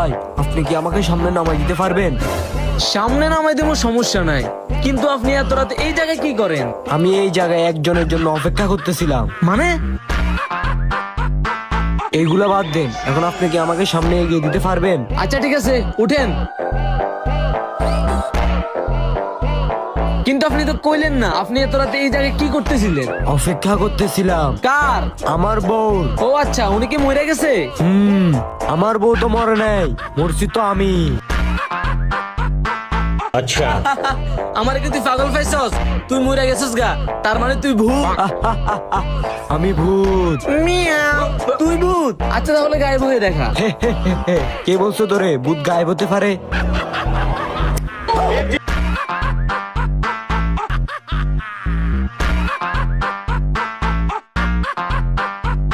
ভাই, আপনি কি আমাকে সামনে নামাই দিতে পারবেন? সামনে নামাই দেবো, সমস্যা নাই, কিন্তু আপনি এত রাতে এই জায়গায় কি করেন? আমি এই জায়গায় একজনের জন্য অপেক্ষা করতেছিলাম। মানে এইগুলা বাদ দেন, এখন আপনি কি আমাকে সামনে এগিয়ে দিতে পারবেন? আচ্ছা ঠিক আছে, উঠেন। কিন্তু আপনি তো কইলেন না আপনি এত রাতে এই জায়গায় কি করতেছিলেন। অপেক্ষা করতেছিলাম। কার? আমার বউ। ও আচ্ছা, উনি কি মরে গেছে? আমার বউ তো মরে নাই, মরছি তো আমি। আমার কি তুই পাগল পাইছস? তুই মরে গেছিস গা, তার মানে তুই ভূত। আমি ভূত। মিয়াও, তুই ভূত? আচ্ছা তাহলে গায়েব হয়ে দেখা। কে বলছো তোরে ভূত গায়েব হতে পারে?